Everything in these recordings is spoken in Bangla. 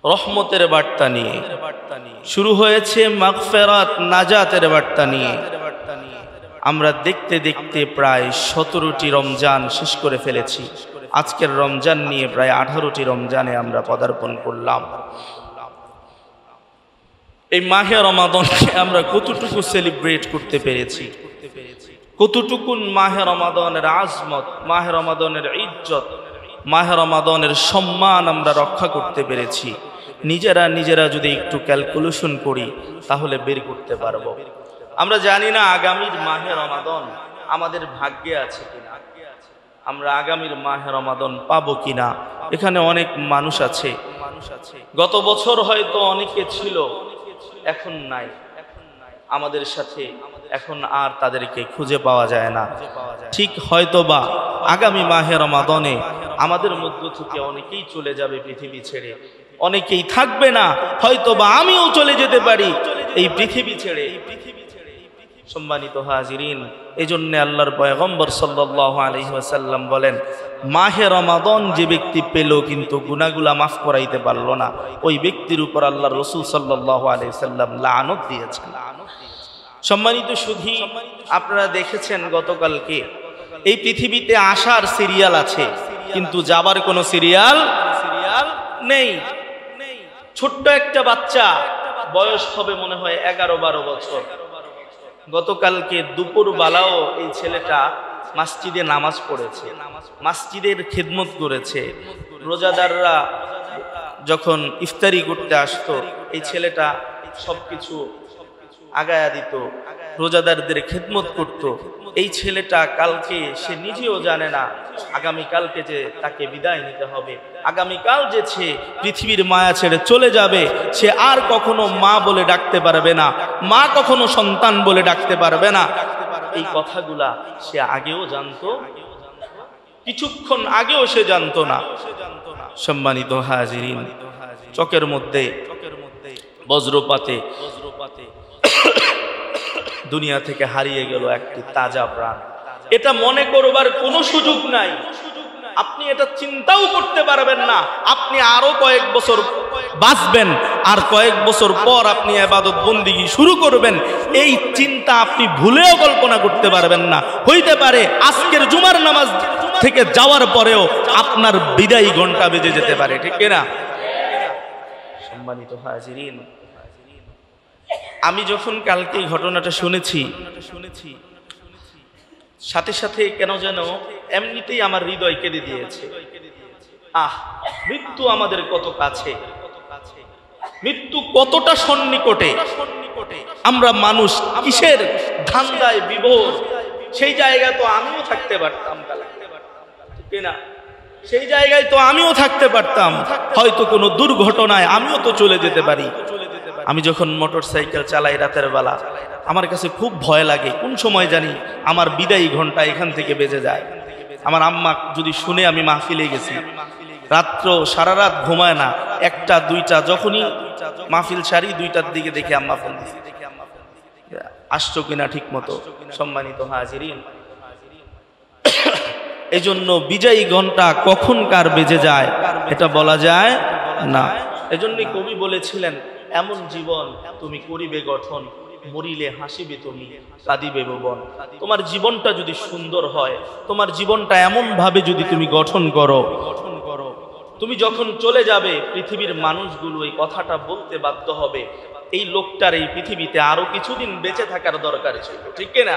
রহমতের বার্তা নিয়ে, শুরু হয়েছে মাগফিরাত নাজাতের বার্তা নিয়ে। আমরা দেখতে দেখতে প্রায় 17টি রমজান শেষ করে ফেলেছি। আজকের রমজান নিয়ে প্রায় 18টি রমজানে আমরা পদার্পণ করলাম। এই মাহে রমাদানকে আমরা কতটুকু সেলিব্রেট করতে পেরেছি, কতটুকুন মাহে রমাদানের আজমত, মাহে রমাদানের ইজ্জত, মাহে রমাদানের সম্মান আমরা রক্ষা করতে পেরেছি। নিজেরা যদি একটু ক্যালকুলেশন করি তাহলে বের করতে পারবো। আমরা জানি না আগামীর মাহে রমাদান আমাদের ভাগ্যে আছে কিনা, আমরা আগামীর মাহে রমাদান পাবো কিনা। এখানে অনেক মানুষ আছে, গত বছর হয়তো অনেকে ছিল, এখন নাই আমাদের সাথে, এখন আর তাদেরকে খুঁজে পাওয়া যায় না। ঠিক হয়তোবা আগামী মাহে রমাদানে আমাদের মধ্য থেকে অনেকেই চলে যাবে পৃথিবী ছেড়ে, অনেকেই থাকবে না, হয়তোবা আমিও চলে যেতে পারি এই পৃথিবী ছেড়ে। সম্মানিত হাজিরিন, এজন্য আল্লাহর পয়গম্বর সাল্লাল্লাহু আলাইহি ওয়াসাল্লাম বলেন, মাহে রমাদান যে ব্যক্তি পেল কিন্তু গুনাহগুলা মাফ করাইতে পারল না, ওই ব্যক্তির উপর আল্লাহর রাসূল সাল্লাল্লাহু আলাইহি ওয়াসাল্লাম লানত দিয়েছেন। সম্মানিত সুধী, আপনারা দেখেছেন গতকালকে এই পৃথিবীতে আসার সিরিয়াল আছে কিন্তু যাবার কোনো সিরিয়াল নেই। ছোট্ট একটা বাচ্চা, বয়স হবে মনে হয় 11-12 বছর, গতকালকে দুপুর বেলাও এই ছেলেটা মসজিদে নামাজ পড়েছে, মসজিদের খিদমত করেছে। রোজাদাররা যখন ইফতারি করতে আসতো এই ছেলেটা সবকিছু আগায়া দিত, রোজাদারদের খিদমত করত। এই ছেলেটা কালকে সে নিজেও জানে না আগামীকালকে যে তাকে বিদায় নিতে হবে, আগামীকাল যে সে পৃথিবীর মায়া ছেড়ে চলে যাবে, সে আর কখনো মা বলে ডাকতে পারবে না, মা কখনো সন্তান বলে ডাকতে পারবে না। এই কথাগুলা সে আগেও জানতো, কিছুক্ষণ আগেও সে জানতো না। সম্মানিত হাজিরিন, চকের মধ্যে বজ্রপাতে দুনিয়া থেকে হারিয়ে গেল একটি তাজা প্রাণ। এটা মনে করবার কোনো সুযোগ নাই, আপনি এটা চিন্তাও করতে পারবেন না। আপনি আরো কয়েক বছর বাঁচবেন, আর কয়েক বছর পর আপনি ইবাদত বন্দেগী শুরু করবেন, এই চিন্তা আপনি ভুলেও কল্পনা করতে পারবেন না। হইতে পারে আজকের জুমার নামাজ থেকে যাওয়ার পরেও আপনার বিদায়ী ঘন্টা বেজে যেতে পারে, ঠিক কিনা? সম্মানিত হাজিরিন, আমি যখন কালকে ঘটনাটা শুনেছি সাথে সাথে কেন যেন এমনিতেই আমার হৃদয় কেঁদে দিয়েছে। মৃত্যু আমাদের কত কাছে, মৃত্যু কতটা সন্নিকটে। আমরা মানুষ কিসের ধান্দায় বিভোর, সেই জায়গায় তো আমিও থাকতে পারতাম, ঠিক না? সেই জায়গায় তো আমিও থাকতে পারতাম, হয়তো কোনো দুর্ঘটনায় আমিও তো চলে যেতে পারি। আমি যখন মোটর সাইকেল চালাই রাতের বেলা, আমার কাছে খুব ভয় লাগে কোন সময় জানি আমার বিদায়ী ঘন্টা এখান থেকে বেজে যায়। আমার আম্মা যদি শুনে আমি মাহফিলে গেছি, রাত্র সারা রাত ঘুমায় না, 1টা-2টা যখনই মাহফিল সারি 2টার দিকে দেখে আম্মা ফোন দিচ্ছে, আসছো কিনা ঠিক মতো। সম্মানিত হাজিরিন, এই জন্য বিজয়ী ঘন্টা কখন কার বেজে যায় এটা বলা যায় না। এজন্যই কবি বলেছিলেন, এমন জীবন তুমি করিবে গঠন, মরিলে হাসিবে তুমি, কাঁদিবে ভুবন। তোমার জীবনটা যদি সুন্দর হয়, তোমার জীবনটা এমন ভাবে যদি তুমি গঠন করো, তুমি যখন চলে যাবে পৃথিবীর মানুষগুলো এই কথাটা বলতে বাধ্য হবে, এই লোকটার এই পৃথিবীতে আরো কিছুদিন বেঁচে থাকার দরকার ছিল, ঠিক কিনা?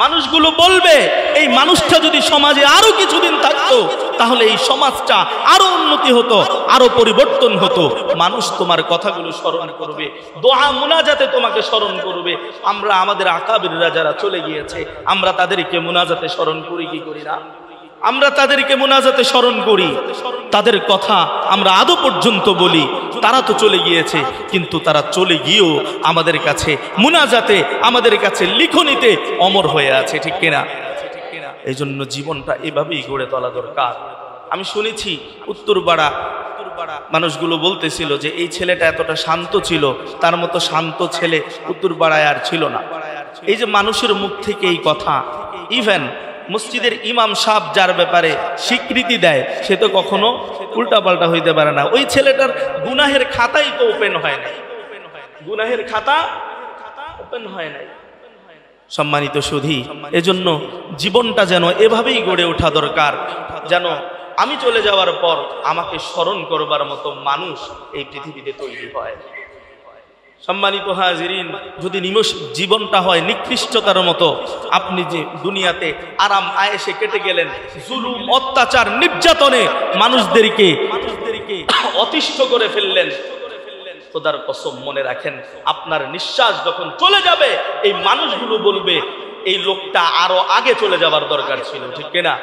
মানুষগুলো বলবে, এই মানুষটা যদি সমাজে আরো কিছুদিন থাকতো তাহলে এই সমাজটা আরো উন্নতি হতো, আরো পরিবর্তন হতো। মানুষ তোমার কথাগুলো স্মরণ করবে, দোয়া মুনাজাতে তোমাকে স্মরণ করবে। আমরা আমাদের আকাবিররা যারা চলে গিয়েছে, আমরা তাদেরকে মুনাজাতে স্মরণ করি কি করি না? আমরা তাদেরকে মুনাজাতে স্মরণ করি, তাদের কথা আমরা আদৌ পর্যন্ত বলি। তারা তো চলে গিয়েছে, কিন্তু তারা চলে গিয়েও আমাদের কাছে মুনাজাতে, আমাদের কাছে লিখনিতে অমর হয়ে আছে, ঠিক কিনা? এই জন্য জীবনটা এভাবেই গড়ে তোলা দরকার। আমি শুনেছি উত্তরপাড়া মানুষগুলো বলতেছিল যে এই ছেলেটা এতটা শান্ত ছিল, তার মতো শান্ত ছেলে উত্তরপাড়ায় আর ছিল না। এই যে মানুষের মুখ থেকে এই কথা, ইভেন মসজিদের ইমাম সাহেব যার ব্যাপারে স্বীকৃতি দেয় সে তো কখনো উল্টাপাল্টা হইতে পারে না। ওই ছেলেটার গুনাহের খাতাই তো ওপেন হয় নাই, গুনাহের খাতা ওপেন হয় নাই। সম্মানিত সুধী, এজন্য জীবনটা যেন এভাবেই গড়ে ওঠা দরকার, যেন আমি চলে যাওয়ার পর আমাকে স্মরণ করবার মতো মানুষ এই পৃথিবীতে তৈরি হয়। সম্মানিত হাজিরিন, যদি জীবনটা হয় নিকৃষ্টতার মতো, আপনি যে দুনিয়াতে আরাম আয়েশে কেটে গেলেন, জুলুম অত্যাচার নির্যাতনে মানুষদেরকে অতিষ্ঠ করে ফেললেন, খোদার কসম মনে রাখেন আপনার নিঃশ্বাস যখন চলে যাবে এই মানুষগুলো বলবে এই লোকটা আরো আগে চলে যাবার দরকার ছিল, ঠিক কিনা?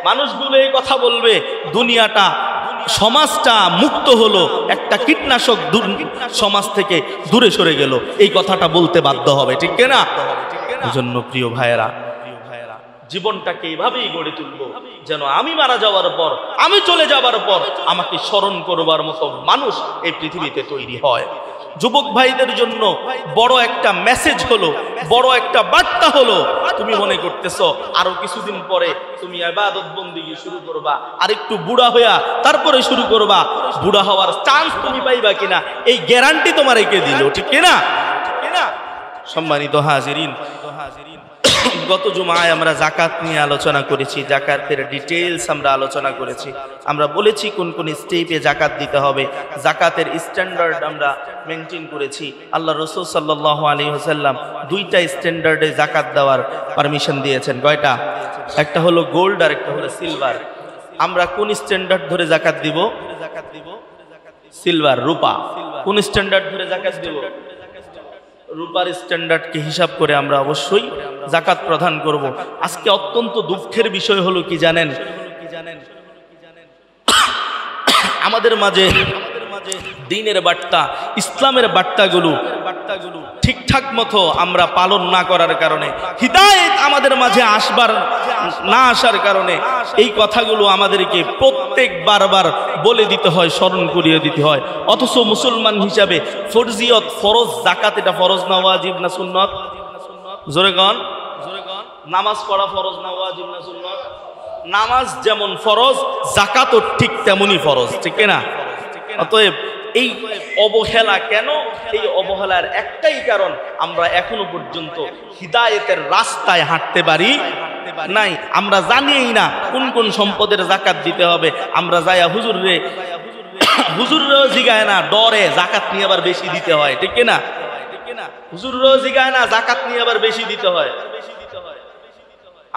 মানুষগুলো এই কথা বলবে, দুনিয়াটা সমাজটা মুক্ত হলো, একটা কীটনাশক সমাজ থেকে দূরে সরে গেল, এই কথাটা বলতে বাধ্য হবে, ঠিক কিনা? এজন্য প্রিয় ভাইয়েরা, জীবনটাকে এইভাবেই গড়ে তুলবো যেন আমি মারা যাওয়ার পর, আমি চলে যাবার পর আমাকে স্মরণ করবার মতো মানুষ এই পৃথিবীতে তৈরি হয়। যুবক ভাইদের জন্য বড় একটা মেসেজ হলো, বড় একটা বার্তা হলো, তুমি মনে করতেছো আরো কিছুদিন পরে তুমি ইবাদত বন্দেগী শুরু করবা, আর একটু বুড়া হইয়া তারপরে শুরু করবা, বুড়া হওয়ার চান্স তুমি পাইবা কিনা এই গ্যারান্টি তোমার কে দিল, ঠিক কিনা? সম্মানিত হাজিরিন, গত জুমায় আমরা জাকাত নিয়ে আলোচনা করেছি, জাকাতের ডিটেইলস আমরা আলোচনা করেছি। আমরা বলেছি কোন কোন স্টেপে জাকাত দিতে হবে, জাকাতের স্ট্যান্ডার্ড আমরা মেনটেন করেছি। আল্লাহ রাসূল সাল্লাল্লাহু আলাইহি ওয়াসাল্লাম দুইটা স্ট্যান্ডার্ডে জাকাত দেওয়ার পারমিশন দিয়েছেন। কয়টা? একটা হলো গোল্ড আর একটা হলো সিলভার। আমরা কোন স্ট্যান্ডার্ড ধরে জাকাত দিব? সিলভার, রূপা। কোন স্ট্যান্ডার্ড ধরে জাকাত দিব? রূপার স্ট্যান্ডার্ডকে হিসাব করে আমরা অবশ্যই জাকাত প্রদান করব। আজকে অত্যন্ত দুঃখের বিষয় হলো কি জানেন, আমাদের মাঝে দ্বীনের বার্তা, ইসলামের বার্তাগুলো ঠিকঠাক মতো আমরা পালন না করার কারণে, হিদায়াত আমাদের মাঝে না আসার কারণে এই কথাগুলো আমাদেরকে প্রত্যেক বারবার বলে দিতে হয়, স্মরণ করিয়ে দিতে হয়। অথচ মুসলমান হিসাবে ফরজিয়ত, ফরজ জাকাত, এটা ফরজ না ওয়াজিব না সুন্নত? জোরে গণ, নামাজ পড়া ফরজ না ওয়াজিব না সুন্নত? নামাজ যেমন ফরজ, জাকাতও ঠিক তেমনই ফরজ, ঠিক না? অতএব এই অবহেলা কেন? এই অবহেলার একটাই কারণ, আমরা এখনো পর্যন্ত হিদায়াতের রাস্তায় হাঁটতে পারি নাই। আমরা জানিই না কোন কোন সম্পদের জাকাত দিতে হবে। আমরা যাইয়া হুজুররাও জিগায় না, ডরে জাকাত নিয়ে আবার বেশি দিতে হয়, ঠিক না? হুজুররাও জিগায় না, জাকাত নিয়ে আবার বেশি দিতে হয়।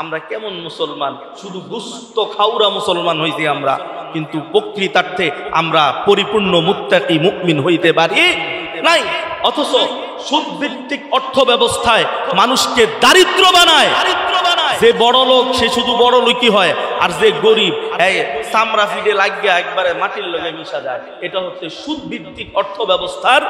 আমরা কেমন মুসলমান? শুধু গুস্ত খাওরা মুসলমান হইছি আমরা, কিন্তু প্রকৃতার্থে আমরা পরিপূর্ণ মুত্তাকি মুমিন হইতে পারি নাই। অথচ সুদ ভিত্তিক অর্থ ব্যবস্থায় মানুষকে দারিদ্র বানায়। যে বড় লোক সে শুধু বড় লোকই হয়, আর যে গরিব চামড়া ফিডে লাগিয়া একবারে মাটির লগে মিশা যায়। এটা হচ্ছে সুদ ভিত্তিক অর্থ ব্যবস্থার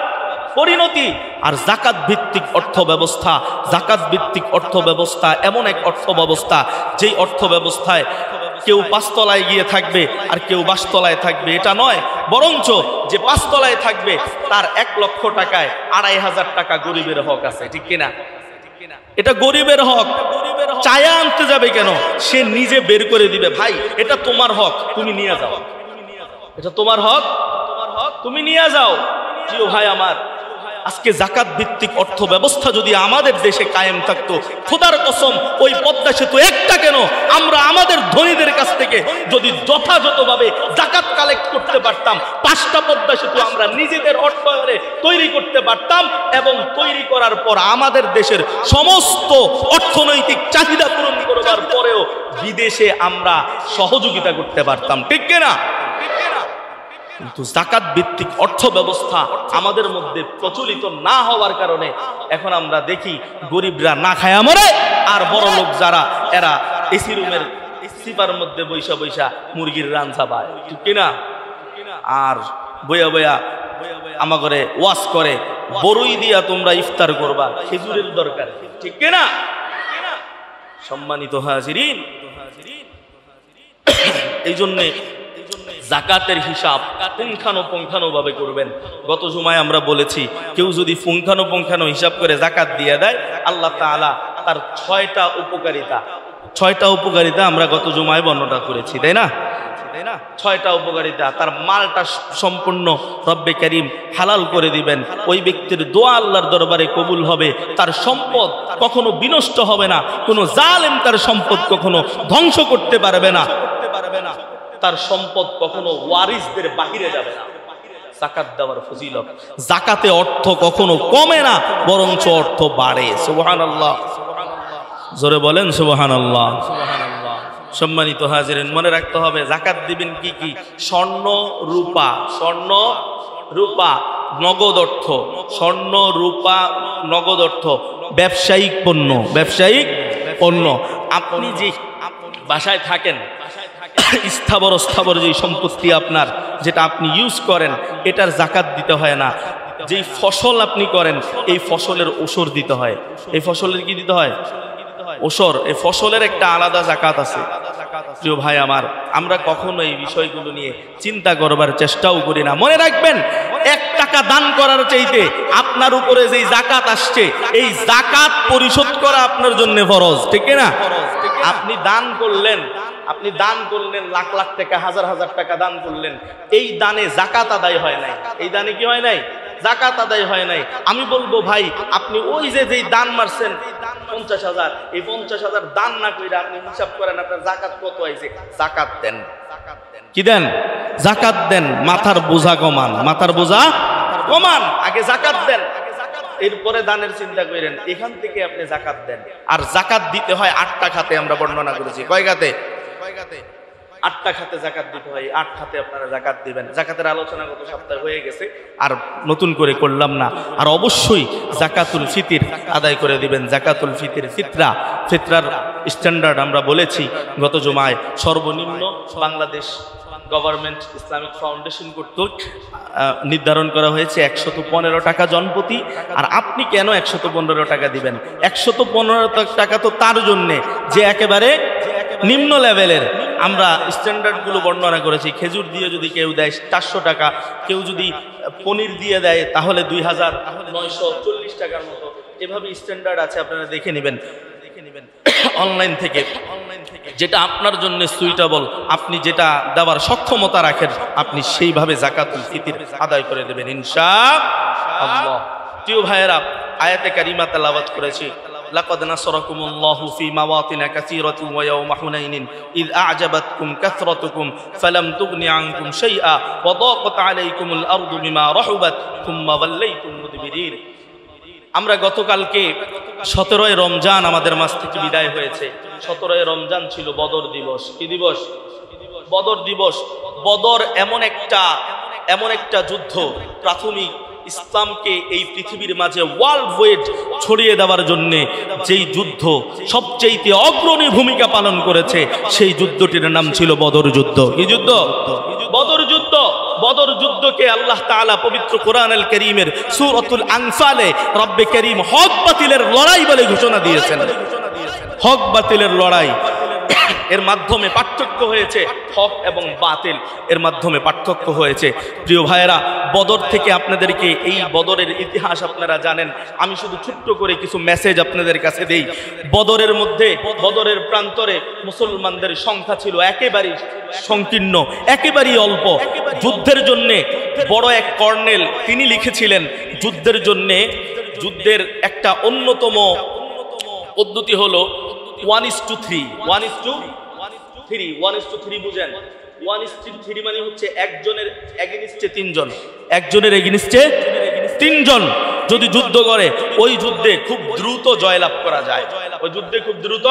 পরিণতি। আর জাকাত ভিত্তিক অর্থ ব্যবস্থা, জাকাত ভিত্তিক অর্থ ব্যবস্থা এমন এক অর্থ ব্যবস্থা, যেই অর্থ ব্যবস্থায় কেউ পাঁচতলায় গিয়ে থাকবে আর কেউ বাসতলায় থাকবে, এটা নয়। বরঞ্চ যে পাঁচতলায় থাকবে তার 1 লক্ষ টাকায় 2,500 টাকা গরিবের হক আছে, ঠিক কিনা? এটা গরিবের হক। চায়া আনতে যাবে কেন? সে নিজে বের করে দিবে, ভাই এটা তোমার হক, তুমি নিয়ে যাও, এটা তোমার হক, তুমি নিয়ে যাও। প্রিয় ভাই আমার, আজকে জাকাত ভিত্তিক অর্থ ব্যবস্থা যদি আমাদের দেশে কায়েম থাকতো, খোদার কসম ওই পদ্মা সেতু একটা কেন, আমরা আমাদের ধনীদের কাছ থেকে যদি যথাযথভাবে জাকাত কালেক্ট করতে পারতাম, 5টা পদ্মা সেতু আমরা নিজেদের অর্থায়নে তৈরি করতে পারতাম, এবং তৈরি করার পর আমাদের দেশের সমস্ত অর্থনৈতিক চাহিদা পূরণ করার পরেও বিদেশে আমরা সহযোগিতা করতে পারতাম, ঠিক কিনা? কিন্তু জাকাত ভিত্তিক অর্থ ব্যবস্থা আমাদের মধ্যে প্রচলিত না হওয়ার কারণে এখন আমরা দেখি গরিবরা না খায়া মরে, আর বড় লোক যারা এরা এসি রুমের সিপার মধ্যে বৈশা বৈশা মুরগির রান্না পায়, ঠিক কিনা? আর বইয়া বইয়া আমাগরে ওয়াজ করে, বড়ই দিয়া তোমরা ইফতার করবা, খেজুরের দরকার, ঠিক কিনা? সম্মানিত হাজিরিন, এই জন্যে জাকাতের হিসাব পুঙ্খানুপুঙ্খানুভাবে করবেন। গত জুমায় আমরা বলেছি, কেউ যদি পুঙ্খানুপুঙ্খানু হিসাব করে জাকাত দিয়ে দেয়, আল্লাহ তাআলা তার 6টা উপকারিতা, 6টা উপকারিতা আমরা গত জুমায় বর্ণনা করেছি, তাই না? 6টা উপকারিতা। তার মালটা সম্পূর্ণ রব্বে কারীম হালাল করে দিবেন, ওই ব্যক্তির দোয়া আল্লাহর দরবারে কবুল হবে, তার সম্পদ কখনো বিনষ্ট হবে না, কোনো জালেম তার সম্পদ কখনো ধ্বংস করতে পারবে না, তার সম্পদ কখনো ওয়ারিসদের বাহিরে যাবে না। যাকাত দেওয়ার ফজিলত, যাকাতে অর্থ কখনো কমে না, বরঞ্চ অর্থ বাড়ে। সুবহানাল্লাহ, জোরে বলেন সুবহানাল্লাহ। সম্মানিত হাজিরিন, মনে রাখতে হবে যাকাত দিবেন কি কি? স্বর্ণ রূপা, স্বর্ণ রূপা নগদ অর্থ, স্বর্ণ রূপা নগদ অর্থ, ব্যবসায়িক পণ্য, ব্যবসায়িক পণ্য। আপনি যে বাসায় থাকেন, স্থাবর অস্থাবর যে সম্পত্তি আপনার, যেটা আপনি ইউজ করেন, এটার যাকাত দিতে হয় না। যেই ফসল আপনি করেন, এই ফসলের ওসর দিতে হয়। এই ফসলের কি দিতে হয়? ওসর। এই ফসলের একটা আলাদা যাকাত আছে। প্রিয় ভাই আমার, আমরা কখনো এই বিষয়গুলো নিয়ে চিন্তা করবার চেষ্টাও করি না। মনে রাখবেন, 1 টাকা দান করার চাইতে আপনার উপরে যেই যাকাত আসছে, এই যাকাত পরিশোধ করা আপনার জন্য ফরজ, ঠিক না? আপনি দান করলেন, আপনি দান করলেন লাখ লাখ টাকা, হাজার হাজার টাকা দান করলেন, এই দানে যাকাত আদায় হয় নাই। এই দানে কি হয় নাই? যাকাত আদায় হয় নাই। আমি বলবো ভাই, আপনি ওই যেই দান মারছেন 50,000, এই 50,000 দান না কইরা আপনি হিসাব করেন আপনার যাকাত কত হইছে। যাকাত দেন। কি দেন? যাকাত দেন। মাথার বোঝা কমান, মাথার বোঝা কমান, আগে যাকাত দেন, এরপরে দানের চিন্তা করেন। এখান থেকে আপনি যাকাত দেন। আর যাকাত দিতে হয় 8টা খাতে, আমরা বর্ণনা করেছি। কয় খাতে? 8টা খাতে যাকাত দিতে হয়। 8 খাতে আপনারা যাকাত দিবেন। যাকাতের আলোচনা গত সপ্তাহে হয়ে গেছে, আর নতুন করে করলাম না। আর অবশ্যই যাকাতুল ফিতির আদায় করে দিবেন। যাকাতুল ফিতির, ফিতরা, ফিতরার স্ট্যান্ডার্ড আমরা বলেছি গত জুমায়। সর্বনিম্ন বাংলাদেশ গভর্নমেন্ট ইসলামিক ফাউন্ডেশন কর্তৃক নির্ধারণ করা হয়েছে 115 টাকা জনপ্রতি। আর আপনি কেন 115 টাকা দিবেন? 115 টাকা তো তার জন্যে যে একেবারে নিম্ন লেভেলের। আমরা স্ট্যান্ডার্ডগুলো বর্ণনা করেছি। খেজুর দিয়ে যদি কেউ দেয় 400 টাকা, কেউ যদি পনির দিয়ে দেয় তাহলে 2940 টাকার মতো। এভাবে স্ট্যান্ডার্ড আছে, আপনারা দেখে নেবেন অনলাইন থেকে, যেটা আপনার জন্য সুইটেবল, আপনি যেটা দেওয়ার সক্ষমতা রাখেন, আপনি সেইভাবে যাকাতুল ফিতর আদায় করে দেবেন ইনশাআল্লাহ। প্রিয় ভাইয়েরা, আয়াতে কারিমা তেলাওয়াত করেছি। লাকাদ নাসরাকুমুল্লাহু ফি মাওয়াতিন কাসীরাতিন ওয়া ইয়াওমা হুনাইনিন ইয আ'জাবাতকুম কাসরাতুকুম ফালাম তুগনি আনকুম শাইআ ওয়া দাকাত আলাইকুমুল আরদু বিমা রাহুবাত সুম্মা ওয়াল্লাইতুম মুদবিরিন। আমরা গতকালকে 17ই রমজান আমাদের মাঝ থেকে বিদায় হয়েছে। 17ই রমজান ছিল বদর দিবস। কি দিবস? বদর দিবস। বদর এমন একটা যুদ্ধ, প্রাথমিক ইসলামকে এই পৃথিবীর মাঝে ওয়ার্ল্ড ওয়াইড ছড়িয়ে দেওয়ার জন্যে যেই যুদ্ধ সবচেয়ে অগ্রণী ভূমিকা পালন করেছে, সেই যুদ্ধটির নাম ছিল বদর যুদ্ধ। কি যুদ্ধ? বদর যুদ্ধ। বদর যুদ্ধকে আল্লাহ তাআলা পবিত্র কোরআনুল কারীমের সূরাতুল আনফালে রব্বে কারীম হক বাতিলের লড়াই বলে ঘোষণা দিয়েছেন। হক বাতিলের লড়াই, এর মাধ্যমে পার্থক্য হয়েছে। হক এবং বাতিল, এর মাধ্যমে পার্থক্য হয়েছে। প্রিয় ভাইয়েরা, বদর থেকে আপনাদেরকে, এই বদরের ইতিহাস আপনারা জানেন, আমি শুধু ছোট্ট করে কিছু মেসেজ আপনাদের কাছে দেই। বদরের মধ্যে, বদরের প্রান্তরে মুসলমানদের সংখ্যা ছিল একেবারেই সংকীর্ণ, একেবারেই অল্প। যুদ্ধের জন্যে বড় এক কর্নেল তিনি লিখেছিলেন, যুদ্ধের জন্যে, যুদ্ধের একটা অন্যতম পদ্ধতি হলো 1:3। 1:3, 1:3 বুঝেন? 1:3 মানে হচ্ছে একজনের এগেনিস্টে 3 জন, একজনের এগেনিস্টে 3 জন যদি যুদ্ধ করে, ওই যুদ্ধে খুব দ্রুত জয়লাভ করা যায়। ওই যুদ্ধে খুব দ্রুত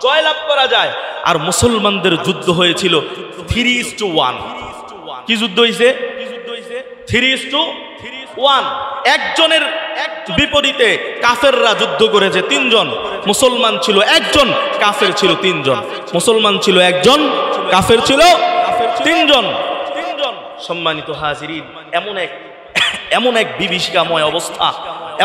জয়লাভ করা যায়। আর মুসলমানদের যুদ্ধ হয়েছিল 3:1। কি যুদ্ধ হয়েছে? 3:1। একজনের বিপরীতে কাফেররা যুদ্ধ করেছে 3 জন, মুসলমান ছিল 1 জন, কাফের ছিল 3 জন। মুসলমান ছিল 1 জন, কাফের ছিল 3 জন। সম্মানিত হাজিরিন, এমন এক বিভীষিকাময় অবস্থা,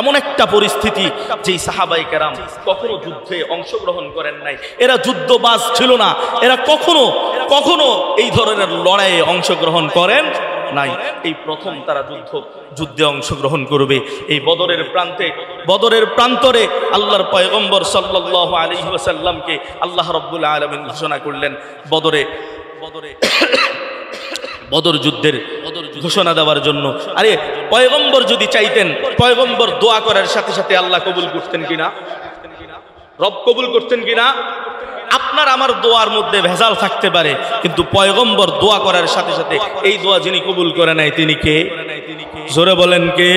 এমন একটা পরিস্থিতি, যেই সাহাবায়ে কেরাম কখনো যুদ্ধে অংশগ্রহণ করেন নাই। এরা যুদ্ধবাজ ছিল না, এরা কখনো এই ধরনের লড়াইয়ে অংশগ্রহণ করেন নাই, এই প্রথম তারা যুদ্ধে অংশগ্রহণ করবে। এই বদরের প্রান্তরে আল্লাহর পয়গম্বর সাল্লাল্লাহু আলাইহি ওয়াসাল্লামকে আল্লাহ রাব্বুল আলামিন ঘোষণা করলেন বদর যুদ্ধের ঘোষণা দেওয়ার জন্য। আরে পয়গম্বর যদি চাইতেন, পয়গম্বর দোয়া করার সাথে সাথে আল্লাহ কবুল করতেন কিনা, রব কবুল করতেন কিনা? আপনার আমার দোয়ার মধ্যে ভেজাল থাকতে পারে, কিন্তু পয়গম্বর দোয়া করার সাথে সাথে এই দোয়া যিনি কবুল করে নাই তিনি কে? জোরে বলেন কে?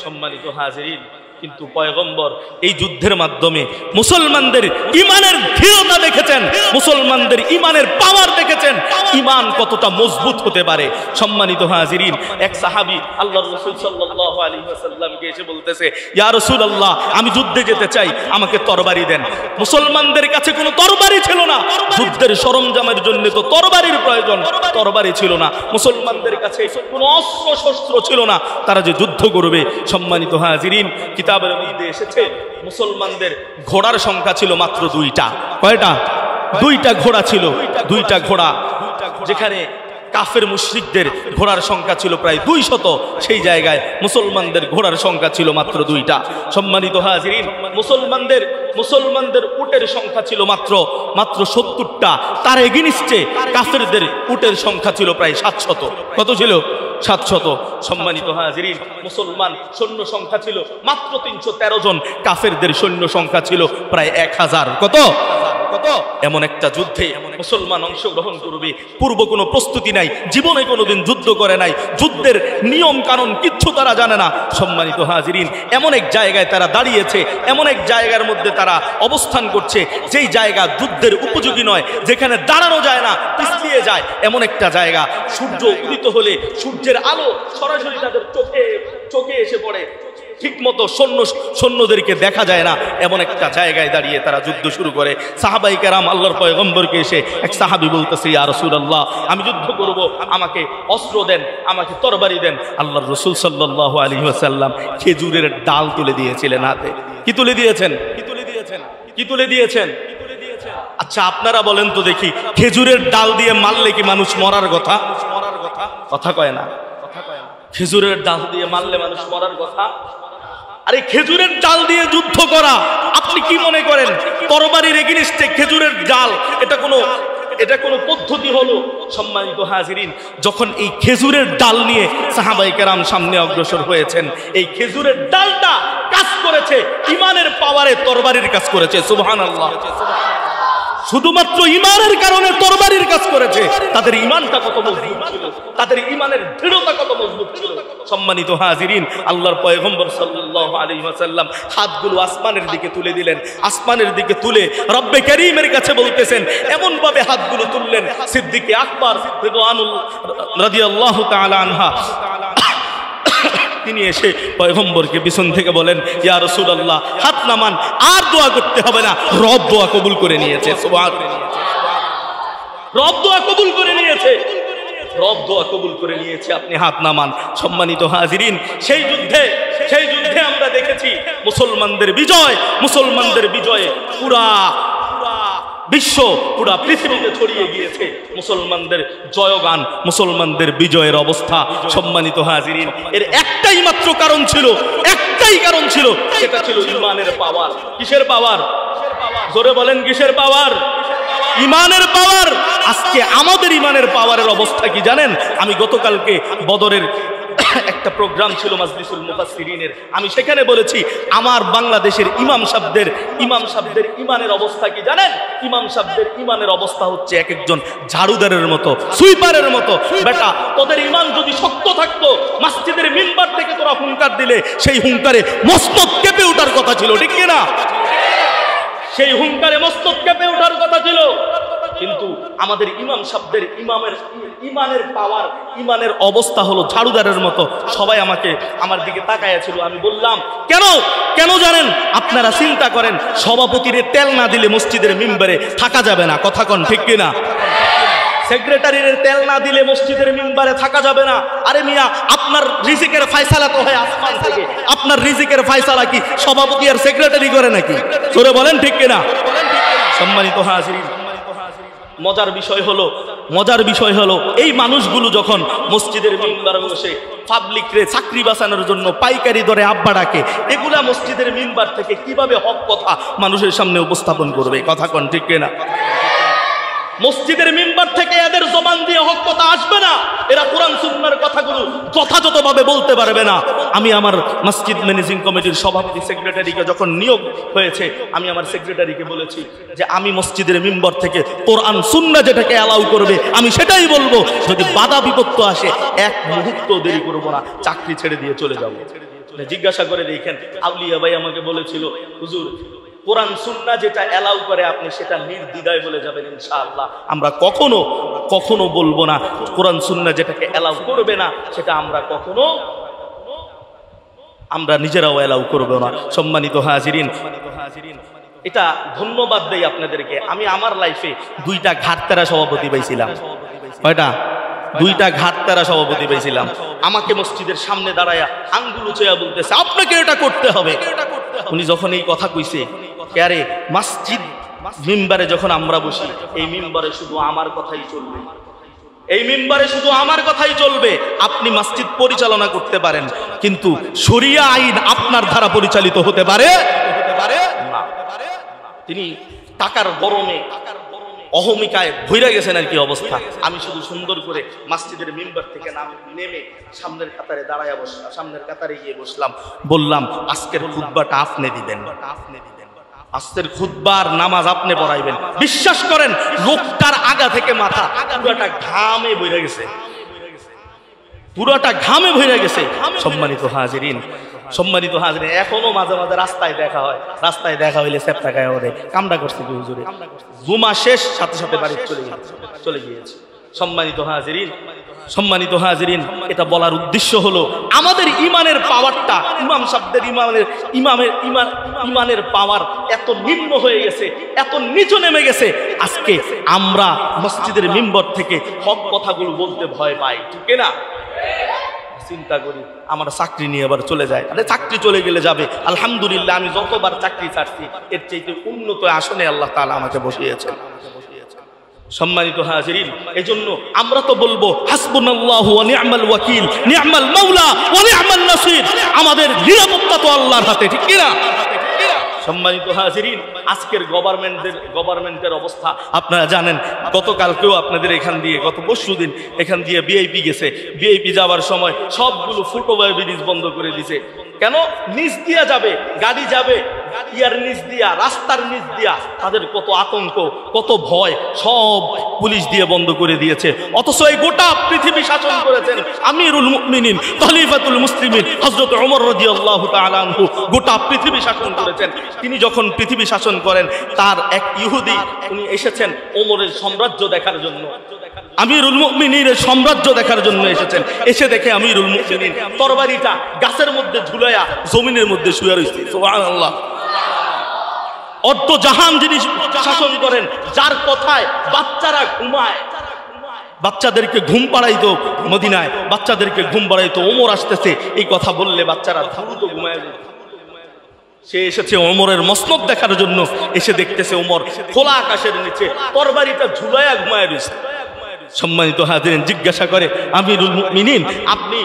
সম্মানিত হাজিরিন, কিন্তু পয়গম্বর এই যুদ্ধের মাধ্যমে মুসলমানদের ইমানের দৃঢ়তা দেখেছেন, মুসলমানদের ইমানের পাওয়ার দেখেছেন, ইমান কতটা মজবুত হতে পারে। সম্মানিত হাজিরিন, এক সাহাবী আল্লাহর রাসূল সাল্লাল্লাহু আলাইহি ওয়াসাল্লামকে এসে বলতেছে, ইয়া রাসূলুল্লাহ, আমি যুদ্ধে যেতে চাই, আমাকে তরবারি দেন। মুসলমানদের কাছে কোনো তরবারি ছিল না, যুদ্ধের সরঞ্জামের জন্য তো তরবারির প্রয়োজন, তরবারি ছিল না। মুসলমানদের কাছে কোনো অস্ত্র শস্ত্র ছিল না, তারা যে যুদ্ধ করবে। সম্মানিত হাজিরিন, কিতাবের মধ্যে এসেছে মুসলমানদের ঘোড়ার সংখ্যা ছিল মাত্র 2টা। কয়টা? 2টা ঘোড়া ছিল, 2টা ঘোড়া। যেখানে কাফের মুশরিকদের ঘোড়ার সংখ্যা ছিল প্রায় 200, সেই জায়গায় মুসলমানদের ঘোড়ার সংখ্যা ছিল মাত্র 2টা। সম্মানিত হাজিরিন, মুসলমানদের উটের সংখ্যা ছিল মাত্র 70টা। তার এগেইনস্টে কাফেরদের উটের সংখ্যা ছিল প্রায় 700। কত ছিল? 700। সম্মানিত হাজিরিন, মুসলমান সৈন্য সংখ্যা ছিল মাত্র 313 জন, কাফেরদের সৈন্য সংখ্যা ছিল প্রায় 1000। কত? এমন একটা যুদ্ধে মুসলমান অংশগ্রহণ করবে, পূর্ব কোনো প্রস্তুতি নাই, জীবনে কোনোদিন যুদ্ধ করে নাই, যুদ্ধের নিয়ম কানুন কিচ্ছু তারা জানে না। সম্মানিত হাজিরিন, এমন এক জায়গায় তারা দাঁড়িয়েছে, এমন এক জায়গার মধ্যে তারা অবস্থান করছে যেই জায়গা যুদ্ধের উপযোগী নয়, যেখানে দাঁড়ানো যায় না, পিছলিয়ে যায়, এমন একটা জায়গা। সূর্য উদিত হলে সূর্যের আলো সরাসরি তাদের চোখে এসে পড়ে, ঠিক মতো সৈন্যদেরকে দেখা যায় না, এমন একটা জায়গায় দাঁড়িয়ে তারা যুদ্ধ শুরু করে। সাহাবায়ে কেরাম আল্লাহর পয়গম্বরকে এসে এক সাহাবী বলতেছে, ইয়া রাসূলুল্লাহ, আমি যুদ্ধ করব, আমাকে অস্ত্র দেন, আমাকে তরবারি দেন। আল্লাহর রাসূল সাল্লাল্লাহু আলাইহি ওয়াসাল্লাম খেজুরের ডাল তুলে দিয়েছিলেন হাতে। কি তুলে দিয়েছেন? আচ্ছা আপনারা বলেন তো দেখি, খেজুরের ডাল দিয়ে মারলে কি মানুষ মরার কথা? কথা কয় না। খেজুরের ডাল দিয়ে মারলে মানুষ মরার কথা? আরে খেজুরের ডাল দিয়ে যুদ্ধ করা, আপনি কি মনে করেন তরবারির এগেইনস্টে খেজুরের ডাল এটা কোনো পদ্ধতি হলো? সম্মানিত হাজিরিন, যখন এই খেজুরের ডাল নিয়ে সাহাবায়ে কেরাম সামনে অগ্রসর হয়েছেন, এই খেজুরের ডালটা কাজ করেছে ইমানের পাওয়ারে, তরবারির কাজ করেছে। সুবহানাল্লাহ। শুধুমাত্র ইমানের কারণে তরবারির কাজ করেছে। তাদের ইমানটা কত মজবুত ছিল, তাদের ইমানের দৃঢ়তা কত মজবুত ছিল। সম্মানিত হাজিরিন, আল্লাহর পয়গম্বর সাল্লাল্লাহু আলাইহি ওয়াসাল্লাম হাতগুলো আসমানের দিকে তুলে দিলেন। আসমানের দিকে তুলে রব্বে কারীমের কাছে বলতেছেন, এমন ভাবে হাতগুলো তুললেন, সিদ্দিকে আকবর রাদিয়াল্লাহু তাআলা আনহা তিনি এসে পয়গম্বরকে পিছন থেকে বলেন, ইয়া রাসূলুল্লাহ, হাত নামান, আর দোয়া করতে হবে না, রব দোয়া কবুল করে নিয়েছে। সুবহানাল্লাহ। রব দোয়া কবুল করে নিয়েছে, রব দোয়া কবুল করে নিয়েছে, আপনি হাত নামান। সম্মানিত হাজিরিন, সেই যুদ্ধে আমরা দেখেছি মুসলমানদের বিজয়ে পুরা বিশ্ব, পুরা পৃথিবীতে ছড়িয়ে গিয়েছে মুসলমানদের জয়গান, মুসলমানদের বিজয়ের অবস্থা। সম্মানিত হাজিরিন, এর একটাই মাত্র কারণ ছিল, সেটা ছিল ইমানের পাওয়ার। কিসের পাওয়ার? জোরে বলেন, কিসের পাওয়ার? ইমানের পাওয়ার। আজকে আমাদের ইমানের পাওয়ারের অবস্থা কি জানেন? আমি গতকালকে বদরের একটা প্রোগ্রাম ছিল মাজলিসুল মুফাসসিরিনের, আমি সেখানে বলেছি আমার বাংলাদেশের ইমাম সাহেবদের ইমানের অবস্থা কি জানেন? ইমাম সাহেবদের ইমানের অবস্থা হচ্ছে এক একজন ঝাড়ুদারের মতো, সুইপারের মতো। বেটা, তোদের ইমান যদি শক্ত থাকতো, মসজিদের মিম্বার থেকে তোরা হুঙ্কার দিলে সেই হুঙ্কারে মস্তক কেঁপে ওঠার কথা ছিল, ঠিক কি না? সেই হুঙ্কারে মস্তক কেঁপে ওঠার কথা ছিল। কিন্তু আমাদের ইমাম সাহেবদের ইমানের পাওয়ার, ইমানের অবস্থা হলো ঝাড়ুদারের মতো। সবাই আমার দিকে তাকাইয়াছিল। আমি বললাম, কেন জানেন? আপনারা চিন্তা করেন, সভাপতিরে তেল না দিলে মসজিদের মিম্বারে থাকা যাবে না, কথা কন ঠিক কিনা? সেক্রেটারির তেল না দিলে মসজিদের মিম্বারে থাকা যাবে না। আরে মিয়া, আপনার রিজিকের ফয়সালা তো হয় আসমান থেকে, আপনার রিজিকের ফয়সালা কি সভাপতি আর সেক্রেটারি করে নাকি? জোরে বলেন ঠিক কিনা? সম্মানিত হাজিরিন, মজার বিষয় হলো মজার বিষয় হলো এই মানুষগুলো যখন মসজিদের মিম্বারে বসে পাবলিকরে চাকরি বাঁচানোর জন্য পাইকারি দরে আব্বা ডাকে, এগুলা মসজিদের মিম্বার থেকে কিভাবে হক কথা মানুষের সামনে উপস্থাপন করবে? কথা কোন ঠিক কিনা? মসজিদের মিম্বার থেকে এদের জবান দিয়ে হক কথা আসবে না। এরা কোরআন সুন্নাহর কথাগুলো যথাযথভাবে বলতে পারবে না। আমি আমার মসজিদ ম্যানেজিং কমিটির সভাপতি সেক্রেটারিকে যখন নিয়োগ হয়েছে, আমি আমার সেক্রেটারিকে বলেছি যে আমি মসজিদের মিম্বার থেকে কোরআন সুন্নাহ যেটাকে অ্যালাউ করবে আমি সেটাই বলবো। যদি বাধা বিপত্তি আসে এক মুহূর্ত দেরি করবো না, চাকরি ছেড়ে দিয়ে চলে যাবো। জিজ্ঞাসা করে দেখেন, আউলিয়া ভাই আমাকে বলেছিল, হুজুর কোরআন সুন্নাহ যেটা অ্যালাউ করে আপনি সেটা নির্দ্বিধায় বলে যাবেন ইনশাআল্লাহ। আমরা কখনো বলবো না কোরআন সুন্নাহ যেটাকে অ্যালাউ করবে না সেটা আমরা নিজেরাও অ্যালাউ করবো না। সম্মানিত হাজিরিন, এটা ধন্যবাদ দেই আপনাদেরকে। আমি আমার লাইফে 2টা ঘাটতেরা সভাপতি পাইছিলাম। কয়টা? 2টা ঘাটতেরা সভাপতি পাইছিলাম। আমাকে মসজিদের সামনে দাঁড়ায়া আঙ্গুল উঁচাইয়া বলতেছে আপনাকে এটা করতে হবে। উনি যখন এই কথা কইছে, আরে মসজিদ মিম্বারে যখন আমরা বসি, এই মিম্বারে শুধু আমার কথাই চলবে, এই মিম্বারে শুধু আমার কথাই চলবে। আপনি মসজিদ পরিচালনা করতে পারেন, কিন্তু শরিয়া আইন আপনার দ্বারা পরিচালিত হতে পারে না। তিনি টাকার গরমে অহমিকায় ভইরা গেছেন আর কি অবস্থা। আমি শুধু সুন্দর করে মসজিদের মিম্বার থেকে নেমে সামনের কাতারে দাঁড়ায় বসলাম, সামনের কাতারে গিয়ে বসলাম, বললাম আজকের খুতবাটা আপনি দিবেন, আজকের খুতবার নামাজ আপনি পড়াইবেন। বিশ্বাস করেন লোকটার আগা থেকে মাথা পুরাটা ঘামে বইরা গেছে, পুরাটা ঘামে ভরে গেছে। সম্মানিত হাজিরিন, এখনো মাঝে মাঝে রাস্তায় দেখা হয়, রাস্তায় দেখা হইলে সেপ্টা গায়ে ওরে কামড়া করছে কি হুজুরে, জুমা শেষ সাথে সাথে বাড়ি চলে গিয়েছে। সম্মানিত হাজিরিন, এটা বলার উদ্দেশ্য হলো আমাদের ইমানের পাওয়ারটা, ইমাম সাহেবদের ইমানের পাওয়ার এত নিম্ন হয়ে গেছে, এত নিচু নেমে গেছে। আজকে আমরা মসজিদের মিম্বর থেকে হক কথাগুলো বলতে ভয় পাই, ঠিক না? চিন্তা করি আমার চাকরি নিয়ে আবার চলে যায়, আরে চাকরি চলে গেলে যাবে, আলহামদুলিল্লাহ আমি যতবার চাকরি ছাড়ছি এর চাইতে উন্নত আসনে আল্লাহ তাআলা আমাকে বসিয়েছেন। সম্মানিত হাজিরিন, এজন্য আমরা তো বলবো হাসবুনাল্লাহু ওয়া নি'মাল ওয়াকিল, নি'মাল মাওলা ওয়া নি'মান নাসির। আমাদের নিরাপত্তা তো আল্লাহর হাতে, ঠিক কি না? সম্মানিত হাজিরিন, আজকের গভর্নমেন্টের অবস্থা আপনারা জানেন। গতকালকেও আপনাদের এখান দিয়ে, গত পরশুদিন এখান দিয়ে বিআইপি গেছে, বিআইপি যাওয়ার সময় সবগুলো ফুটওভার ব্রিজ বন্ধ করে দিছে। কেন? নিচ দিয়া যাবে, গাড়ি যাবে ইয়ার নিচ দিয়া, রাস্তার নিচ দিয়া, তাদের কত আতঙ্ক, কত ভয়, সব পুলিশ দিয়ে বন্ধ করে দিয়েছে। অথচ এই গোটা পৃথিবী শাসন করেছেন আমিরুল মুমিনিন খলিফাতুল মুসলিমিন হযরত ওমর রাদিয়াল্লাহু তাআলা আনহু, গোটা পৃথিবী শাসন করেছেন। তিনি যখন পৃথিবী শাসন করেন, তার এক ইহুদি উনি এসেছেন ওমরের সাম্রাজ্য দেখার জন্য, আমিরুল মুমিনিনের সাম্রাজ্য দেখার জন্য এসেছেন। এসে দেখে আমিরুল মুমিনিন তরবারিটা গাছের মধ্যে ঝুলাইয়া জমিনের মধ্যে শুয়ে রয়েছে। সুবহানাল্লাহ। অর্ধ জাহান যিনি শাসন করেন, যার কথায় বাচ্চারা ঘুমায়, বাচ্চাদেরকে ঘুম পাড়াইতো মদিনায়, বাচ্চাদেরকে ঘুম পাড়াইতো। ওমর আসতেছে এই কথা বললে বাচ্চারা দ্রুত ঘুমায় যেত। সে এসেছে ওমরের মসনদ দেখার জন্য, এসে দেখতেছে ওমর খোলা আকাশের নিচে তরবারিটা ঝুলাইয়া ঘুমায় রয়েছে। সম্মানিত হাজিরিন, জিজ্ঞাসা করে আমিরুল মুমিনিন, আপনি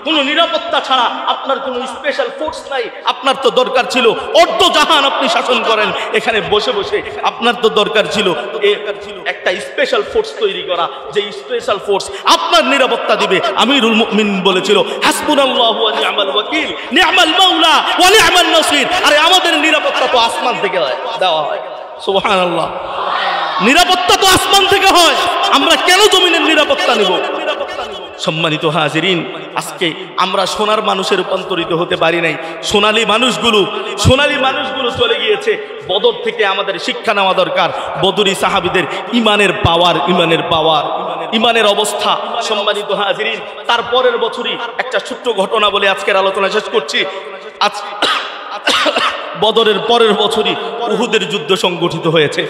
কোনো নিরাপত্তা ছাড়া, আপনার কোনো স্পেশাল ফোর্স নাই, আপনার তো দরকার ছিল অর্ধ জাহান আপনি শাসন করেন, এখানে বসে বসে আপনার তো দরকার ছিল একটা স্পেশাল ফোর্স তৈরি করা, যে স্পেশাল ফোর্স আপনার নিরাপত্তা দিবে। আমিরুল মুমিনিন বলেছিল হাসবুনাল্লাহু ওয়া নি'মাল ওয়াকিল, নি'মাল মাওলা ওয়া নি'মান নাসির। আরে আমাদের নিরাপত্তা তো আসমান থেকে দেওয়া হয়। সুবহানাল্লাহ। নিরাপত্তা তো আসমান থেকে হয়, আমরা কেন জমিনের নিরাপত্তা নিব? সম্মানিত হাজিরিন, আজকে আমরা সোনার মানুষে রূপান্তরিত হতে পারি নাই। সোনালী মানুষগুলো চলে গিয়েছে। বদর থেকে আমাদের শিক্ষা নেওয়া দরকার, বদরি সাহাবীদের ইমানের পাওয়ার, ইমানের অবস্থা। সম্মানিত হাজিরিন, তারপরের বছরই একটা ছোট্ট ঘটনা বলে আজকের আলোচনা শেষ করছি। আজ বদরের পরের বছরই উহুদের যুদ্ধ সংগঠিত হয়েছে।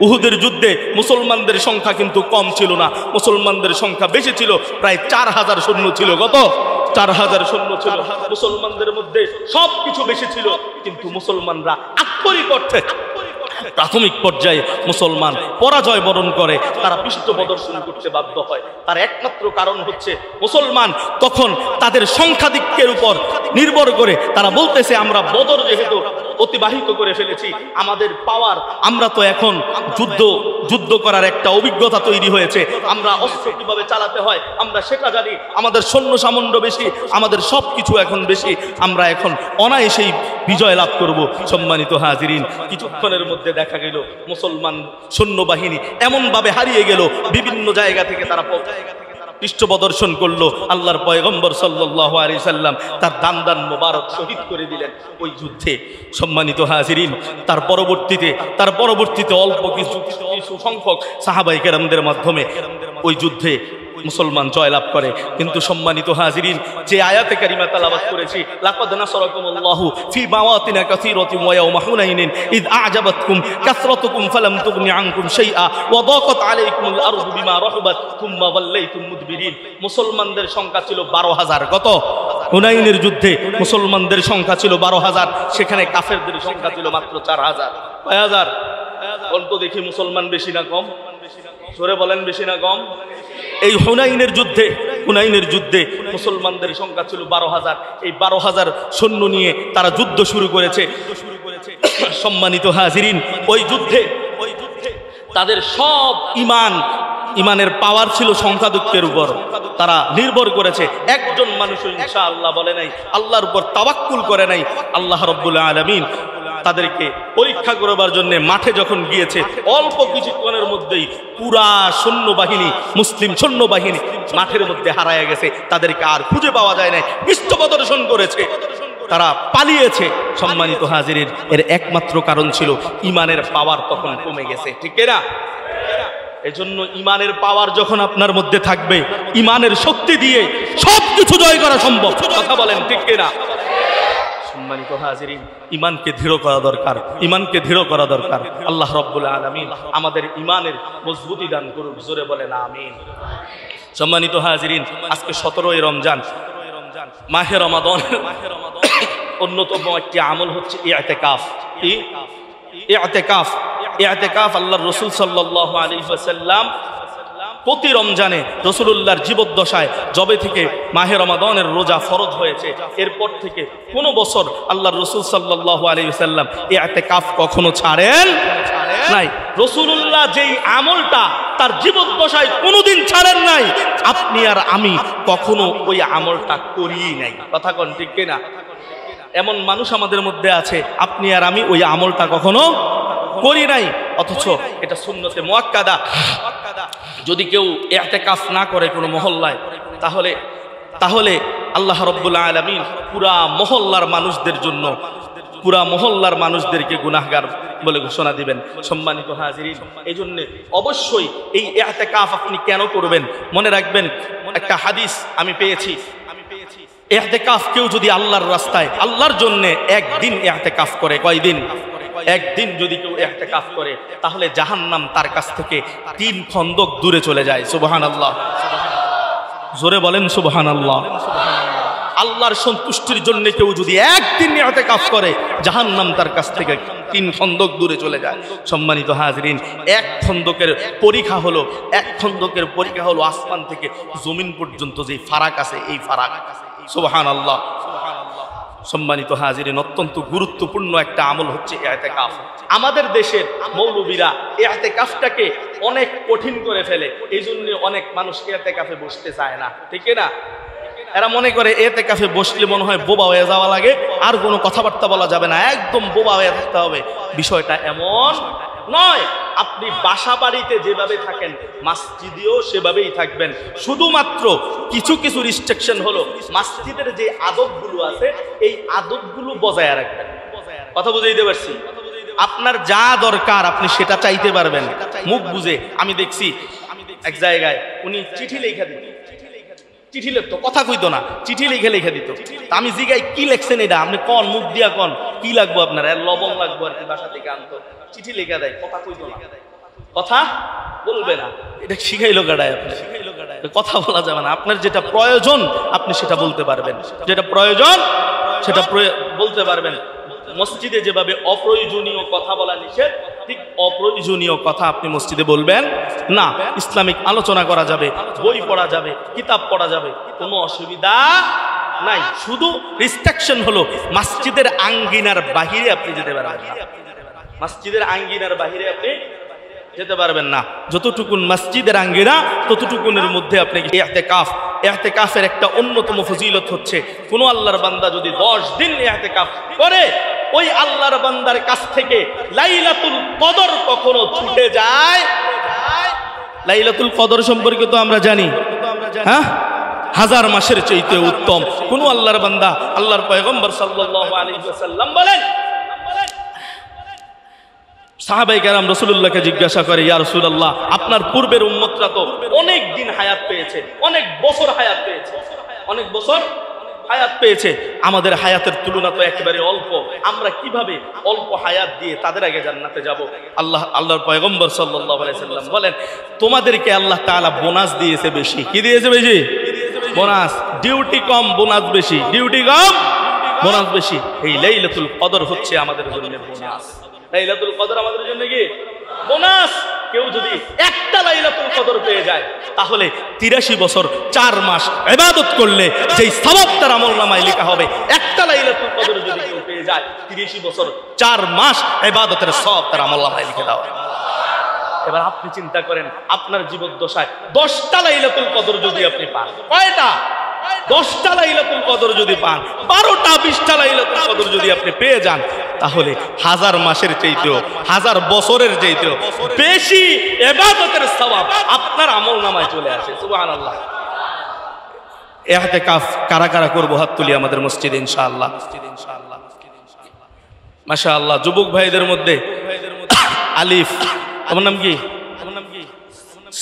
উহুদের যুদ্ধে মুসলমানদের সংখ্যা কিন্তু কম ছিল না, মুসলমানদের সংখ্যা বেশি ছিল, প্রায় 4000 সৈন্য ছিল। কত? 4000 সৈন্য ছিল। মুসলমানদের মধ্যে সবকিছু বেশি ছিল, কিন্তু মুসলমানরা আক্ষরিক অর্থে প্রাথমিক পর্যায়ে মুসলমান পরাজয় বরণ করে, তারা পৃষ্ঠ প্রদর্শন করতে বাধ্য হয়। তার একমাত্র কারণ হচ্ছে মুসলমান তখন তাদের সংখ্যাধিক্যের উপর নির্ভর করে তারা বলতেছে, আমরা বদর যেহেতু অতিবাহিত করে ফেলেছি, আমাদের পাওয়ার, আমরা তো এখন যুদ্ধ করার একটা অভিজ্ঞতা তৈরি হয়েছে, আমরা অস্ত্র কিভাবে চালাতে হয় আমরা সেটা জানি, আমাদের সৈন্য সামন্ত বেশি, আমাদের সব কিছু এখন বেশি, আমরা এখন অনায়াসেই বিজয় লাভ করব। সম্মানিত হাজিরিন, কিছুক্ষণের মধ্যে দেখা গেল মুসলমান সৈন্যবাহিনী এমনভাবে হারিয়ে গেল, বিভিন্ন জায়গা থেকে তারা পৃষ্ঠ প্রদর্শন করলো। আল্লাহর পয়গম্বর সাল্লাল্লাহু আলাইহি সাল্লাম তার দান মোবারক শহীদ করে দিলেন ওই যুদ্ধে। সম্মানিত হাজিরিন, তার পরবর্তীতে অল্প কিছু সংখ্যক সাহাবায়ে কেরামদের মাধ্যমে ওই যুদ্ধে মুসলমান জয়লাভ করে। কিন্তু সম্মানিত হাজিরিন, যে আয়াতে কারিমা তেলাওয়াত করেছি, লাকাদ নাসারাকুমুল্লাহু ফি মাওয়াতিন কাসীরাতিন ওয়া ইয়াওমা হুনাইনিন ইয আ'জাবাতকুম কাসরাতুকুম ফালাম তুগনি আনকুম শাইআ ওয়া দাকাত আলাইকুমুল আরদু বিমা রাহাবাত সুম্মা ওয়াল্লাইতুম মুদবিরিন। মুসলমানদের সংখ্যা ছিল 12,000। কত? হুনাইনের যুদ্ধে মুসলমানদের সংখ্যা ছিল 12,000, সেখানে কাফেরদের সংখ্যা ছিল মাত্র 4,000। কয় হাজার? অল্প দেখি মুসলমান বেশি না কম? জোরে বলেন, বেশি না কম? এই হুনাইনের যুদ্ধে মুসলমানদের সংখ্যা ছিল 12,000। এই 12,000 সৈন্য নিয়ে তারা যুদ্ধ শুরু করেছে। সম্মানিত হাজিরিন, ওই যুদ্ধে তাদের সব ইমানের পাওয়ার ছিল সংখ্যাধিক্যের উপর, তারা নির্ভর করেছে। একজন মানুষও ইনশাআল্লাহ বলে নাই, আল্লাহর উপর তাওয়াক্কুল করে নাই। আল্লাহ রাব্বুল আলামিন তাদেরকে পরীক্ষা করবার জন্য মাঠে যখন গিয়েছে, অল্প কিছুক্ষণের মধ্যেই পুরা সৈন্যবাহিনী, মুসলিম সৈন্যবাহিনী মাঠের মধ্যে হারায় গেছে, তাদেরকে আর খুঁজে পাওয়া যায় না। পৃষ্ঠ প্রদর্শন করেছে, তারা পালিয়েছে। সম্মানিত হাজিরিন, এর একমাত্র কারণ ছিল ইমানের পাওয়ার তখন কমে গেছে, ঠিক না? এজন্য ইমানের পাওয়ার যখন আপনার মধ্যে থাকবে, ইমানের শক্তি দিয়ে সবকিছু জয় করা সম্ভব। কথা বলেন, ঠিক না? সম্মানিত হাজিরিন, ইমানকে দৃঢ় করা দরকার। আল্লাহ রাব্বুল আলামিন আমাদের ইমানের মজবুতি দান করুন। জোরে বলেন আমিন। সম্মানিত হাজিরিন, আজকে 17ই রমজান, মাহে রমাদান। অন্যতম একটি আমল হচ্ছে ইতিকাফ। ইতিকাফ আল্লাহর রাসূল সাল্লাল্লাহু আলাইহি ওয়াসাল্লাম প্রতি রমজানে রাসূলুল্লাহর জীবদ্দশায় যবে থেকে মাহে রমাদানের রোজা ফরজ হয়েছে, এরপর থেকে কোনো বছর আল্লাহর রাসূল সাল্লাল্লাহু আলাইহি ওয়াসাল্লাম ইতিকাফ কখনো ছাড়েন নাই। রাসূলুল্লাহ যেই আমলটা তার জীবদ্দশায় কোনোদিন ছাড়েন নাই, আপনি আর আমি কখনো ওই আমলটা করিই নাই। কথা কোন, ঠিক কিনা? এমন মানুষ আমাদের মধ্যে আছে, আপনি আর আমি ওই আমলটা কখনো করি নাই, অথচ এটা সুন্নতে মুআক্কাদা। যদি কেউ ইতিকাফ না করে কোনো মহল্লায়, তাহলে আল্লাহ রাব্বুল আলামিন পুরা মহল্লার মানুষদেরকে গুনাহগার বলে ঘোষণা দিবেন। সম্মানিত হাজিরিন, এই জন্য অবশ্যই এই ইতিকাফ আপনি কেন করবেন মনে রাখবেন। একটা হাদিস আমি পেয়েছি, ইতিকাফ কেউ যদি আল্লাহর রাস্তায়, আল্লাহর জন্য একদিন ইতিকাফ করে, কয়দিন? একদিন যদি কেউ ইতিকাফ করে, তাহলে জাহান্নাম তার কাছ থেকে 3 খন্দক দূরে চলে যায়। সুবহানাল্লাহ, জোরে বলেন সুবহানাল্লাহ। আল্লাহর সন্তুষ্টির জন্য কেউ যদি একদিন ইতিকাফ করে, জাহান্নাম তার কাছ থেকে 3 খন্দক দূরে চলে যায়। সম্মানিত হাজিরিন, এক খন্দকের পরীক্ষা হলো আসমান থেকে জমিন পর্যন্ত যে ফারাক আছে, এই ফারাক। সুবহানাল্লাহ। সম্মানিত হাজিরিন, অত্যন্ত গুরুত্বপূর্ণ একটা আমল হচ্ছে ইতিকাফ। আমাদের দেশের মৌলবীরা ইতিকাফটাকে অনেক কঠিন করে ফেলে, এই জন্য অনেক মানুষ ইতিকাফে বসতে চায় না, ঠিক না? এরা মনে করে ইতিকাফে বসলে মনে হয় বোবা হয়ে যাওয়া লাগে, আর কোনো কথাবার্তা বলা যাবে না, একদম বোবা হয়ে থাকতে হবে। বিষয়টা এমন নয়। আপনি বাসা বাড়িতে যেভাবে থাকেন, মসজিদেও সেভাবেই থাকবেন। শুধুমাত্র কিছু রিস্ট্রিকশন হলো, মসজিদের যে আদবগুলো আছে, এই আদবগুলো বজায় রাখবেন। কথা বুঝাইতে পারছি? আপনার যা দরকার আপনি সেটা চাইতে পারবেন মুখ বুঝে। আমি দেখছি এক জায়গায় উনি চিঠি লেখা দিত, চিঠি লিখতো, কথা কইতো না, চিঠি লিখে দিত। আমি জিগাই কি লেখছেন এটা, আপনি কন, মুখ দিয়া কন, কি লাগবো আপনার? লবণ লাগবো আর কি, বাসা থেকে আনতো। চিঠি লিখে দেয়, কথা কইতো না, কথা বলবে না। এটা শিখাইলো গাড়ায়, আপনি কথা বলা যাবে না। আপনার যেটা প্রয়োজন আপনি সেটা বলতে পারবেন, যেটা প্রয়োজন সেটা বলতে পারবেন। মসজিদে যেভাবে অপ্রয়োজনীয় কথা বলা নিষেধ, ঠিক অপ্রয়োজনীয় কথা আপনি মসজিদে বলবেন না। ইসলামিক আলোচনা করা যাবে, বই পড়া যাবে, কিতাব পড়া যাবে, কোনো অসুবিধা নাই। শুধু রিস্ট্রিকশন হলো মসজিদের আঙ্গিনার বাহিরে আপনি যেতে পারবেন না। মসজিদের আঙ্গিনার বাহিরে আপনি যেতে পারবেন না। যতটুকুন মসজিদের আঙ্গিনা ততটুকুনের মধ্যে আপনি ইতিকাফ, ইতিকাফের একটা অন্যতম ফজিলত হচ্ছে কোন আল্লাহর বান্দা যদি 10 দিন ইতিকাফ করে, ওই আল্লাহর বান্দার কাছ থেকে লাইলাতুল কদর কখনো ছুটে যায়। লাইলাতুল কদর সম্পর্কে তো আমরা জানি, হ্যাঁ, 1000 মাসের চাইতে উত্তম। কোন আল্লাহর বান্দা, আল্লাহর পয়গম্বর সাল্লাল্লাহু আলাইহি ওয়াসাল্লাম বলেন, সাহাবায়ে কেরাম রাসূলুল্লাহকে জিজ্ঞাসা করে, ইয়া রাসূলুল্লাহ, আপনার পূর্বের উম্মতরা তো অনেক দিন হায়াত পেয়েছে, অনেক বছর হায়াত পেয়েছে, অনেক বছর হায়াত পেয়েছে, আমাদের হায়াতের তুলনা তো একেবারে অল্প, আমরা কিভাবে অল্প হায়াত দিয়ে তাদের আগে জান্নাতে যাব? আল্লাহর পয়গম্বর সাল্লাল্লাহু আলাইহি ওয়াসাল্লাম বলেন, তোমাদেরকে আল্লাহ তাআলা বোনাস দিয়েছে বেশি। কি দিয়েছে বেশি? বোনাস। ডিউটি কম, বোনাস বেশি। ডিউটি কম, বোনাস বেশি। এই লাইলাতুল কদর হচ্ছে আমাদের জন্য বোনাস। লাইলাতুল কদর আমাদের জন্য কি বোনাস? কেউ যদি একটা লাইলাতুল কদর পেয়ে যায়, তাহলে 83 বছর 4 মাস ইবাদত করলে যেই সওয়াব তার আমলনামায় লেখা হবে, একটা লাইলাতুল কদর যদি কেউ পেয়ে যায়, 83 বছর 4 মাস ইবাদতের সওয়াব তার আমলনামায় লিখে দেওয়া। এবার আপনি চিন্তা করেন, আপনার জীবদ্দশায় 10টা লাইলাতুল কদর যদি আপনি পান, কয়টা? 10টা লাইলাতুল কদর যদি পান, 12টা 20টা লাইলাতুল কদর যদি আপনি পেয়ে যান, তাহলে 1000 মাসের চাইতেও, 1000 বছরের চাইতেও বেশি ইবাদতের সওয়াব আপনার আমলনামায় চলে আসে। সুবহানাল্লাহ। ইতিকাফ কারা কারা করব? হাত তুলি আমাদের মসজিদে ইনশাআল্লাহ। মাশাআল্লাহ। যুবক ভাইদের মধ্যে আলিফ, আমার নাম কি?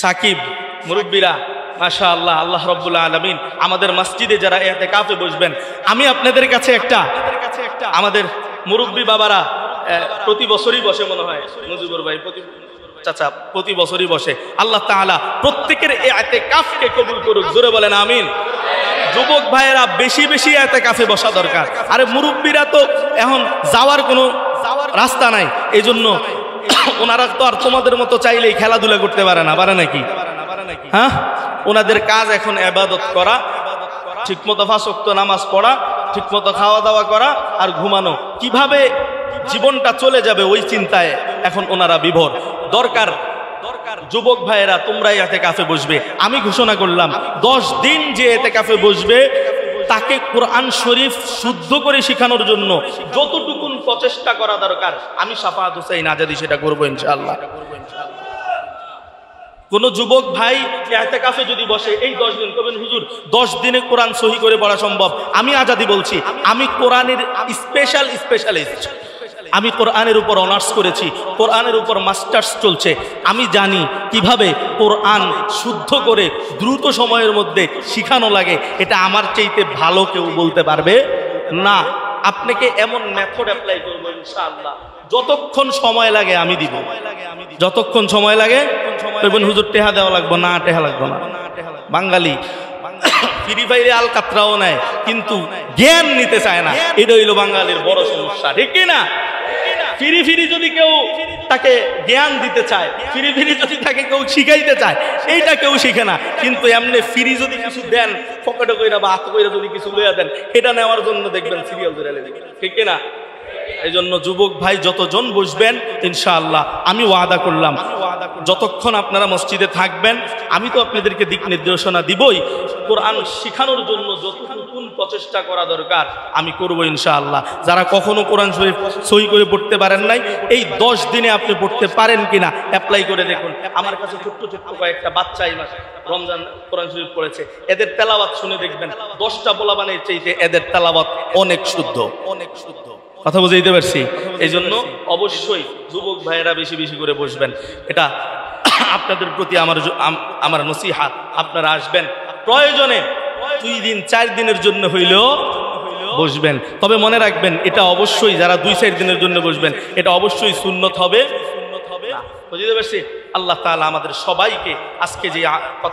সাকিব, মুরব্বীরা, মাশাআল্লাহ। আল্লাহ রাব্বুল আলামিন আমাদের মসজিদে যারা ইতিকাফে বসবেন, আমি আপনাদের কাছে একটা, আমাদের মুরব্বী বাবারা প্রতি বছরই বসে মনে হয়, মুজিবুর ভাই চাচা প্রতি বছরই বসে। আল্লাহ তাআলা প্রত্যেকের ইতিকাফকে কবুল করুক, জোরে বলেন আমিন। যুবক ভাইয়েরা বেশি বেশি ইতিকাফে বসা দরকার। আরে মুরব্বীরা তো এখন যাওয়ার কোনো রাস্তা নাই, এই জন্য ওনারা তো আর তোমাদের মতো চাইলেই খেলাধুলা করতে পারে না, পারে নাকি? হ্যাঁ, ওনাদের কাজ এখন ইবাদত করা, ঠিকমতো 5 ওয়াক্ত নামাজ পড়া, ঠিকমতো খাওয়া দাওয়া করা আর ঘুমানো। কিভাবে জীবনটা চলে যাবে ওই চিন্তায় এখন ওনারা বিভোর। দরকার যুবক ভাইয়েরা, তোমরা ইতিকাফে বসবে। আমি ঘোষণা করলাম 10 দিন যে ইতিকাফে বসবে, তাকে কোরআন শরীফ শুদ্ধ করে শেখানোর জন্য যতটুকুন প্রচেষ্টা করা দরকার, আমি শাফাআত হুসাইন আজাদি সেটা করবো ইনশাআল্লাহ। কোন যুবক ভাই ইতিকাফে যদি বসে এই 10 দিন, কবেন হুজুর 10 দিনে কোরআন সহি করে পড়া সম্ভব? আমি আজাদি বলছি, আমি কোরআনের স্পেশালিস্ট। আমি কোরআনের উপর অনার্স করেছি, কোরআনের উপর মাস্টার্স চলছে। আমি জানি কিভাবে কোরআন শুদ্ধ করে দ্রুত সময়ের মধ্যে শিখানো লাগে। এটা আমার চাইতে ভালো কেউ বলতে পারবে না। আপনাকে এমন মেথড অ্যাপ্লাই করবো ইনশাআল্লাহ, যতক্ষণ সময় লাগে আমি দিব, যতক্ষণ সময় লাগে। হুজুর টেহা দেওয়া লাগবে না, টেহা লাগবে না। বাঙালি ফ্রি ফায়ারে আল কাতরাও নেয়, কিন্তু জ্ঞান নিতে চায় না। এটা হইল বাঙালির বড় সমস্যা, ঠিক না? ফিরি যদি কেউ তাকে জ্ঞান দিতে চায়, ফিরি যদি তাকে কেউ শিখাইতে চায়, এইটা কেউ শিখে না। কিন্তু এমনি ফিরি যদি কিছু দেন, পকেটে কইরা বা হাত কইরা যদি কিছু লইয়া দেন, এটা নেওয়ার জন্য দেখবেন সিরিয়াল ধরে লেগে, ঠিক না? এই জন্য যুবক ভাই যতজন বসবেন ইনশাআল্লাহ, আমি ওয়াদা করলাম যতক্ষণ আপনারা মসজিদে থাকবেন, আমি তো আপনাদেরকে দিক নির্দেশনা দিবই। কোরআন শিখানোর জন্য যতটুকু প্রচেষ্টা করা দরকার আমি করব ইনশাআল্লাহ। যারা কখনো কোরআন শরীফ সহি করে পড়তে পারেন নাই, এই 10 দিনে আপনি পড়তে পারেন কিনা অ্যাপ্লাই করে দেখুন। আমার কাছে ছোট্ট ছোট্ট কয়েকটা বাচ্চা এই মাসে রমজান কোরআন শরীফ পড়েছে, এদের তেলাওয়াত শুনে দেখবেন 10টা পোলাপানের চাইতে এদের তেলাওয়াত অনেক শুদ্ধ, অনেক শুদ্ধ। কথা বুঝাইতে পারছি? এই জন্য অবশ্যই যুবক ভাইয়েরা বেশি বেশি করে বসবেন। এটা আপনাদের প্রতি আমার নসিহত। আপনারা আসবেন, প্রয়োজনে 2 দিন 4 দিনের জন্য হইলেও বসবেন। তবে মনে রাখবেন, এটা অবশ্যই যারা 2-4 দিনের জন্য বসবেন, এটা অবশ্যই সুন্নত হবে। বুঝতে পারছি? আল্লাহ তাআলা আমাদের সবাইকে আজকে যে